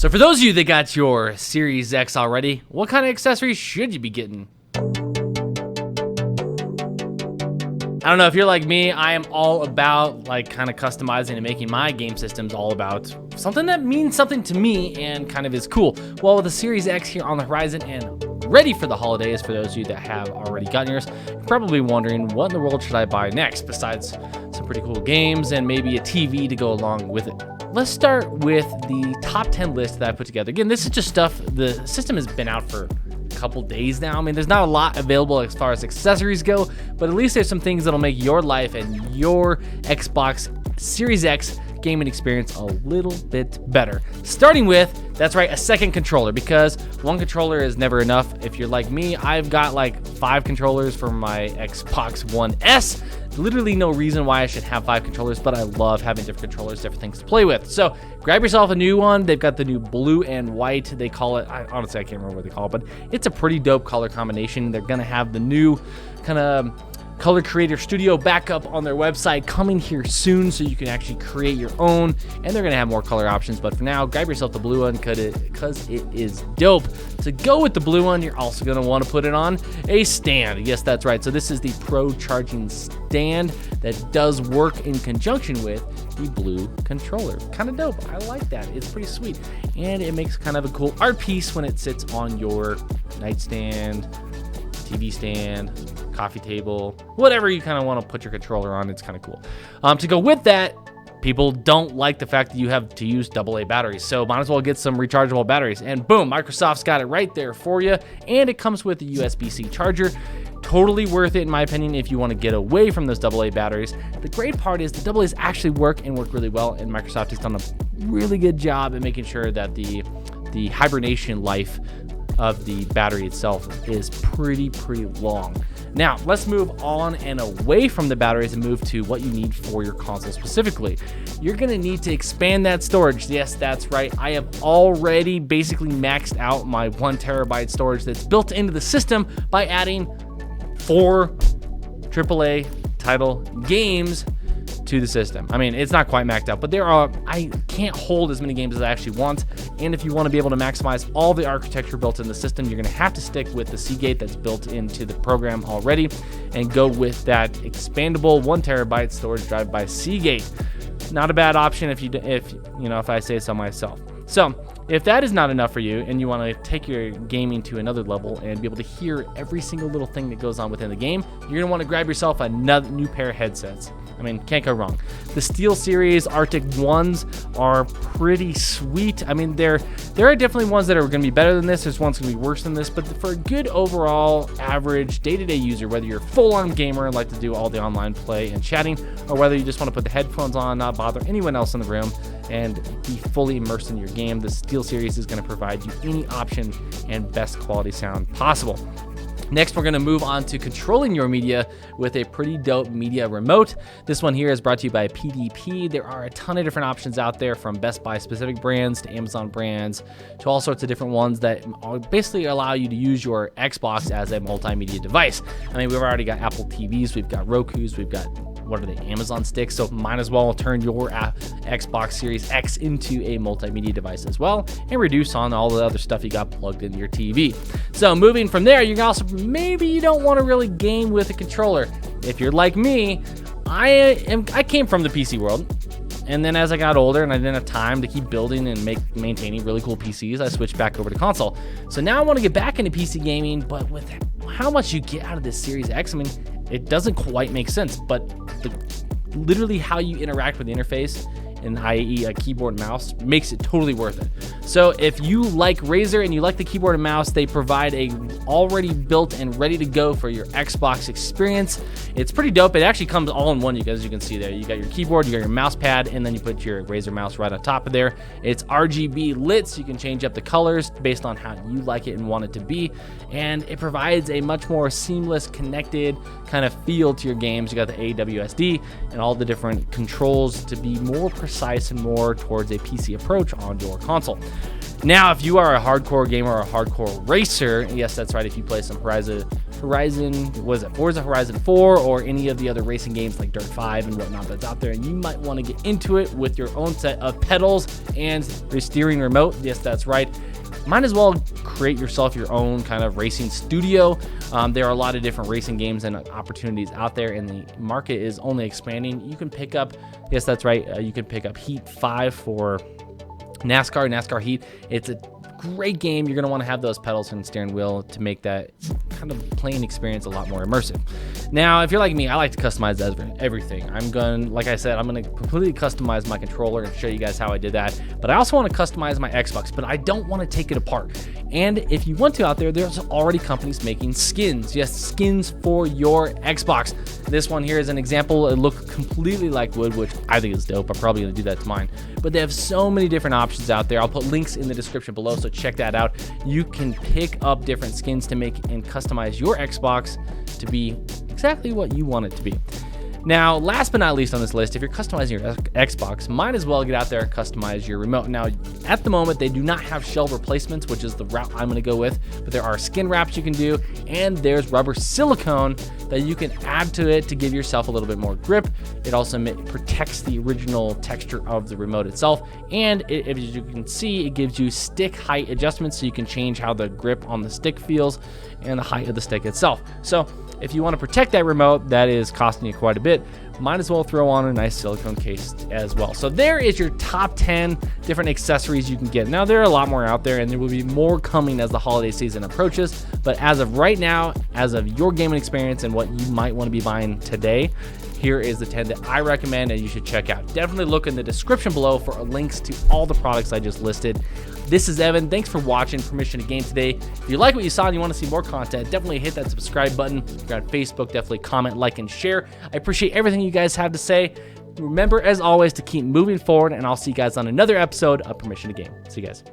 So for those of you that got your Series X already, what kind of accessories should you be getting? I don't know, if you're like me, I am all about like kind of customizing and making my game systems all about something that means something to me and kind of is cool. Well, with the Series X here on the horizon and ready for the holidays, for those of you that have already gotten yours, you're probably wondering, what in the world should I buy next besides some pretty cool games and maybe a TV to go along with it? Let's start with the top 10 list that I put together. Again, this is just stuff, the system has been out for couple days now. I mean, there's not a lot available as far as accessories go, but at least there's some things that'll make your life and your Xbox Series X gaming experience a little bit better. Starting with, that's right, a second controller, because one controller is never enough. If you're like me, I've got like 5 controllers for my Xbox One S. Literally no reason why I should have 5 controllers, but I love having different controllers, different things to play with. So grab yourself a new one. They've got the new blue and white, they call it. Honestly, I can't remember what they call it, but it's a pretty dope color combination. They're gonna have the new kind of Color Creator Studio backup on their website coming here soon, so you can actually create your own, and they're gonna have more color options. But for now, grab yourself the blue one because it is dope. To go with the blue one, you're also gonna want to put it on a stand. Yes, that's right. So this is the Pro charging stand that does work in conjunction with the blue controller. Kind of dope. I like that. It's pretty sweet, and it makes kind of a cool art piece when it sits on your nightstand, TV stand, coffee table, whatever you kind of want to put your controller on. It's kind of cool. To go with that, people don't like the fact that you have to use AA batteries, so might as well get some rechargeable batteries. And boom, Microsoft's got it right there for you, and it comes with a USB-C charger. Totally worth it, in my opinion, if you want to get away from those AA batteries. The great part is the AA's actually work really well, and Microsoft has done a really good job at making sure that the hibernation life of the battery itself is pretty long. Now, let's move on and away from the batteries and move to what you need for your console specifically. You're gonna need to expand that storage. Yes, that's right. I have already basically maxed out my 1 terabyte storage that's built into the system by adding 4 AAA title games to the system. I mean, it's not quite maxed out, but I can't hold as many games as I actually want. And if you want to be able to maximize all the architecture built in the system, you're going to have to stick with the Seagate that's built into the program already and go with that expandable 1 terabyte storage drive by Seagate. Not a bad option if I say so myself. So if that is not enough for you and you want to take your gaming to another level and be able to hear every single little thing that goes on within the game, you're going to want to grab yourself another new pair of headsets. I mean, can't go wrong. The SteelSeries Arctic ones are pretty sweet. I mean, there are definitely ones that are going to be better than this. There's ones going to be worse than this. But for a good overall average day-to-day user, whether you're a full-on gamer and like to do all the online play and chatting, or whether you just want to put the headphones on, not bother anyone else in the room, and be fully immersed in your game, the SteelSeries is going to provide you any option and best quality sound possible. Next, we're going to move on to controlling your media with a pretty dope media remote. This one here is brought to you by PDP. There are a ton of different options out there, from Best Buy specific brands to Amazon brands to all sorts of different ones that basically allow you to use your Xbox as a multimedia device. I mean, we've already got Apple TVs, we've got Rokus, we've got Amazon sticks, so might as well turn your Xbox Series X into a multimedia device as well and reduce on all the other stuff you got plugged into your TV. So moving from there, you can also, maybe you don't want to really game with a controller. If you're like me, I came from the PC world, and then as I got older and I didn't have time to keep building and maintaining really cool PCs, I switched back over to console. So now I want to get back into PC gaming, but with how much you get out of this Series X, I mean, it doesn't quite make sense, but literally how you interact with the interface, and i.e. a keyboard and mouse, makes it totally worth it. So if you like Razer and you like the keyboard and mouse, they provide a already built and ready to go for your Xbox experience. It's pretty dope. It actually comes all in one, as you can see there. You got your keyboard, you got your mouse pad, and then you put your Razer mouse right on top of there. It's RGB lit, so you can change up the colors based on how you like it and want it to be. And it provides a much more seamless, connected kind of feel to your games. You got the AWSD and all the different controls to be more precise and more towards a PC approach on your console. Now, if you are a hardcore gamer or a hardcore racer, yes, that's right, if you play some Horizon Forza Horizon 4 or any of the other racing games like Dirt 5 and whatnot that's out there, and you might want to get into it with your own set of pedals and your steering remote. Yes, that's right. Might as well create yourself your own kind of racing studio. There are a lot of different racing games and opportunities out there, and the market is only expanding. You can pick up, yes, that's right, you can pick up Heat 5 for NASCAR Heat. It's a great game. You're going to want to have those pedals and steering wheel to make that kind of playing experience a lot more immersive. Now, if you're like me, I like to customize everything. Like I said, I'm going to completely customize my controller and show you guys how I did that. But I also want to customize my Xbox, but I don't want to take it apart. And if you want to out there, there's already companies making skins. Yes, skins for your Xbox. This one here is an example. It looks completely like wood, which I think is dope. I'm probably going to do that to mine. But they have so many different options out there. I'll put links in the description below, so check that out. You can pick up different skins to make and customize your Xbox to be exactly what you want it to be. Now, last but not least on this list, if you're customizing your Xbox, might as well get out there and customize your remote. Now, at the moment, they do not have shell replacements, which is the route I'm going to go with, but there are skin wraps you can do, and there's rubber silicone that you can add to it to give yourself a little bit more grip. It also protects the original texture of the remote itself, and as you can see, it gives you stick height adjustments, so you can change how the grip on the stick feels and the height of the stick itself. So if you want to protect that remote that is costing you quite a bit, might as well throw on a nice silicone case as well. So there is your top 10 different accessories you can get. Now, there are a lot more out there, and there will be more coming as the holiday season approaches. But as of right now, as of your gaming experience and what you might want to be buying today, here is the 10 that I recommend and you should check out. Definitely look in the description below for links to all the products I just listed. This is Evan. Thanks for watching Permission to Game today. If you like what you saw and you want to see more content, definitely hit that subscribe button. If you're on Facebook, definitely comment, like, and share. I appreciate everything you guys have to say. Remember, as always, to keep moving forward, and I'll see you guys on another episode of Permission to Game. See you guys.